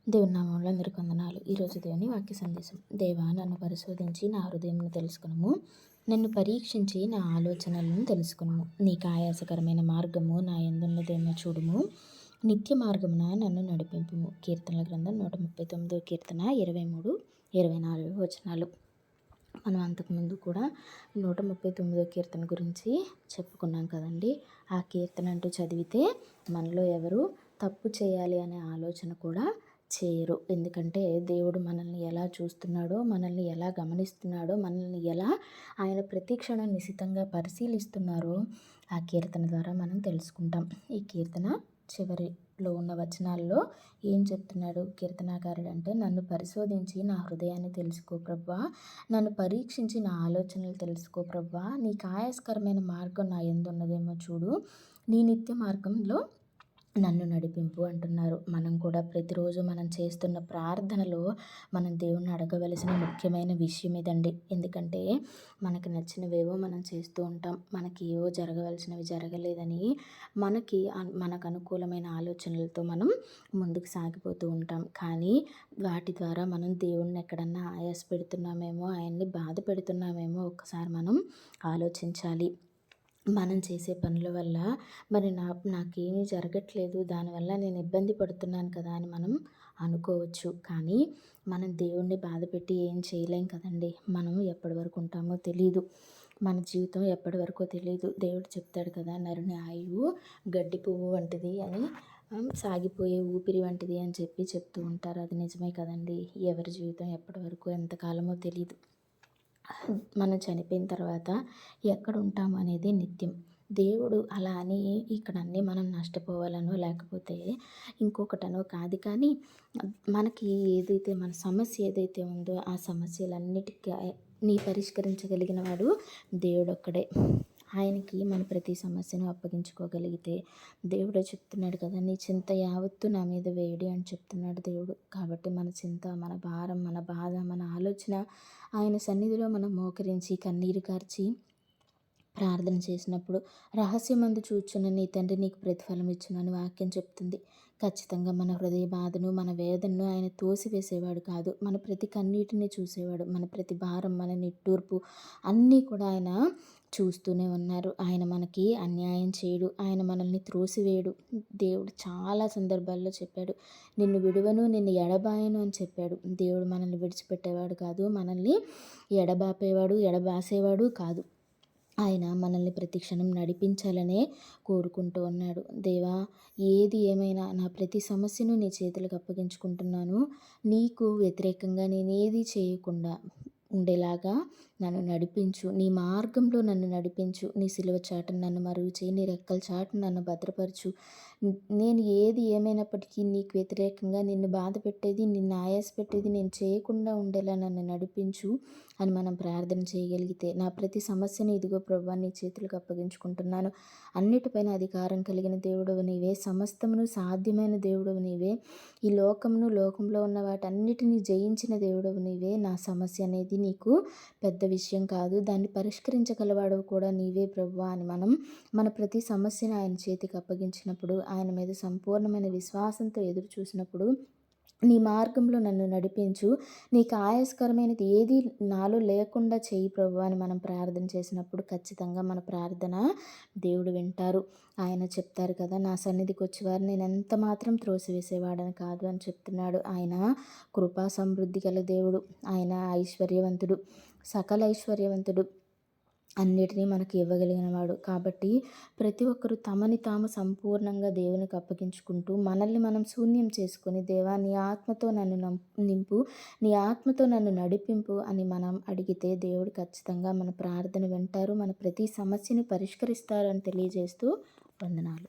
దేవుని నామంలో అందరికీ వందనాలు. ఈరోజు దేవుని వాక్య సందేశం. దేవా, నన్ను పరిశోధించి నా హృదయమును తెలుసుకునుము. నన్ను పరీక్షించి నా ఆలోచనలను తెలుసుకునుము. నీకు ఆయాసకరమైన మార్గము నా యందున్నదేమో చూడుము. నిత్య మార్గమున నన్ను నడిపింపుము. కీర్తనల గ్రంథం 139 కీర్తన 23, 24 వచనాలు. మనం అంతకుముందు కూడా 139 కీర్తన గురించి చెప్పుకున్నాం కదండి. ఆ కీర్తన అంటూ చదివితే మనలో ఎవరు తప్పు చేయాలి అనే ఆలోచన కూడా చేయరు. ఎందుకంటే దేవుడు మనల్ని ఎలా చూస్తున్నాడో, మనల్ని ఎలా గమనిస్తున్నాడో, మనల్ని ఎలా ఆయన ప్రతి క్షణం నిశితంగా పరిశీలిస్తున్నారో ఆ కీర్తన ద్వారా మనం తెలుసుకుంటాం. ఈ కీర్తన చివరిలో ఉన్న వచనాల్లో ఏం చెప్తున్నాడు కీర్తనాకారుడు అంటే, నన్ను పరిశోధించి నా హృదయాన్ని తెలుసుకో ప్రభువా, నన్ను పరీక్షించి నా ఆలోచనలు తెలుసుకో ప్రభువా, నీకు ఆయాస్కరమైన మార్గం నా యందు ఉన్నదేమో చూడు, నీ నిత్య మార్గంలో నన్ను నడిపింపు అంటున్నారు. మనం కూడా ప్రతిరోజు మనం చేస్తున్న ప్రార్థనలో మనం దేవుణ్ణి అడగవలసిన ముఖ్యమైన విషయం ఇదండి. ఎందుకంటే మనకి నచ్చినవేవో మనం చేస్తూ ఉంటాం. మనకి ఏవో జరగవలసినవి జరగలేదని మనకు అనుకూలమైన ఆలోచనలతో మనం ముందుకు సాగిపోతూ ఉంటాం. కానీ వాటి ద్వారా మనం దేవుణ్ణి ఎక్కడన్నా ఆయాస పెడుతున్నామేమో, ఆయన్ని బాధ పెడుతున్నామేమో ఒక్కసారి మనం ఆలోచించాలి. మనం చేసే పనుల వల్ల మరి నాకేమీ జరగట్లేదు, దానివల్ల నేను ఇబ్బంది పడుతున్నాను కదా అని మనం అనుకోవచ్చు. కానీ మనం దేవుణ్ణి బాధపెట్టి ఏం చేయలేం కదండి. మనం ఎప్పటి వరకు ఉంటామో తెలీదు, మన జీవితం ఎప్పటి వరకో తెలియదు. దేవుడు చెప్తాడు కదా, నరుని ఆయువు గడ్డి పువ్వు వంటిది అని, సాగిపోయే ఊపిరి వంటిది అని చెప్తూ ఉంటారు. అది నిజమే కదండి. ఎవరి జీవితం ఎప్పటి వరకు ఎంతకాలమో తెలీదు. మనం చనిపోయిన తర్వాత ఎక్కడ ఉంటాము అనేది నిత్యం. దేవుడు అలా అని ఇక్కడ అన్నీ మనం నష్టపోవాలనో లేకపోతే ఇంకొకటనో కాదు. కానీ మనకి ఏదైతే మన సమస్య ఏదైతే ఉందో ఆ సమస్యలన్నిటినీ పరిష్కరించగలిగిన వాడు దేవుడొక్కడే. ఆయనకి మన ప్రతి సమస్యను అప్పగించుకోగలిగితే, దేవుడే చెప్తున్నాడు కదా, నీ చింత యావత్తు నా మీద వేయడి అని చెప్తున్నాడు దేవుడు. కాబట్టి మన చింత, మన భారం, మన బాధ, మన ఆలోచన ఆయన సన్నిధిలో మనం మోకరించి కన్నీరు కార్చి ప్రార్థన చేసినప్పుడు, రహస్యమందు చూచున్న నీ తండ్రి నీకు ప్రతిఫలం ఇచ్చునని వాక్యం చెప్తుంది. ఖచ్చితంగా మన హృదయ బాధను, మన వేదనను ఆయన తోసివేసేవాడు కాదు. మన ప్రతి కన్నీటిని చూసేవాడు. మన ప్రతి భారం, మన నిట్టూర్పు అన్నీ కూడా ఆయన చూస్తూనే ఉన్నారు. ఆయన మనకి అన్యాయం చేయడు, ఆయన మనల్ని త్రోసివేయడు. దేవుడు చాలా సందర్భాల్లో చెప్పాడు, నిన్ను విడువను, నిన్ను ఎడబాయను అని చెప్పాడు. దేవుడు మనల్ని విడిచిపెట్టేవాడు కాదు, మనల్ని ఎడబాసేవాడు కాదు. ఆయన మనల్ని ప్రతి క్షణం నడిపించాలనే కోరుకుంటూ ఉన్నాడు. దేవా, ఏది ఏమైనా నా ప్రతి సమస్యను నీ చేతులకు అప్పగించుకుంటున్నాను. నీకు వ్యతిరేకంగా నేనేది చేయకుండా ఉండేలాగా నన్ను నడిపించు. నీ మార్గంలో నన్ను నడిపించు. నీ సిలువ చాటును నన్ను మరుగు చేయి. నీ రెక్కల చాటును నన్ను భద్రపరచు. నేను ఏది ఏమైనప్పటికీ నీకు వ్యతిరేకంగా నిన్ను బాధ పెట్టేది, నిన్ను ఆయాస పెట్టేది నేను చేయకుండా ఉండేలా నన్ను నడిపించు అని మనం ప్రార్థన చేయగలిగితే, నా ప్రతి సమస్యను ఇదిగో ప్రభువా నీ చేతులకు అప్పగించుకుంటున్నాను. అన్నిటిపైన అధికారం కలిగిన దేవుడవు నీవే, సమస్తమును సాధ్యమైన దేవుడవు నీవే, ఈ లోకంలో ఉన్న వాటన్నిటిని జయించిన దేవుడవు నీవే. నా సమస్య అనేది నీకు పెద్ద విషయం కాదు, దాన్ని పరిష్కరించగలవాడవు కూడా నీవే ప్రభువా అని మనం మన ప్రతి సమస్యను ఆయన చేతికి అప్పగించినప్పుడు, ఆయన మీద సంపూర్ణమైన విశ్వాసంతో ఎదురు చూసినప్పుడు, నీ మార్గంలో నన్ను నడిపించు, నీకు ఆయాస్కరమైనది ఏది నాలో లేకుండా చేయి ప్రభువా అని మనం ప్రార్థన చేసినప్పుడు ఖచ్చితంగా మన ప్రార్థన దేవుడు వింటారు. ఆయన చెప్తారు కదా, నా సన్నిధికి వచ్చేవారు నేను ఎంత మాత్రం త్రోసివేసేవాడని కాదు అని చెప్తున్నాడు. ఆయన కృపా సమృద్ధి గల దేవుడు, ఆయన ఐశ్వర్యవంతుడు, సకల ఐశ్వర్యవంతుడు, అన్నిటినీ మనకి ఇవ్వగలిగిన వాడు. కాబట్టి ప్రతి ఒక్కరూ తమని తాము సంపూర్ణంగా దేవునికి అప్పగించుకుంటూ మనల్ని మనం శూన్యం చేసుకొని, దేవా నీ ఆత్మతో నన్ను నింపు, నీ ఆత్మతో నన్ను నడిపింపు అని మనం అడిగితే దేవుడు ఖచ్చితంగా మన ప్రార్థన వింటారు, మన ప్రతి సమస్యను పరిష్కరిస్తారని తెలియజేస్తూ వందనాలు.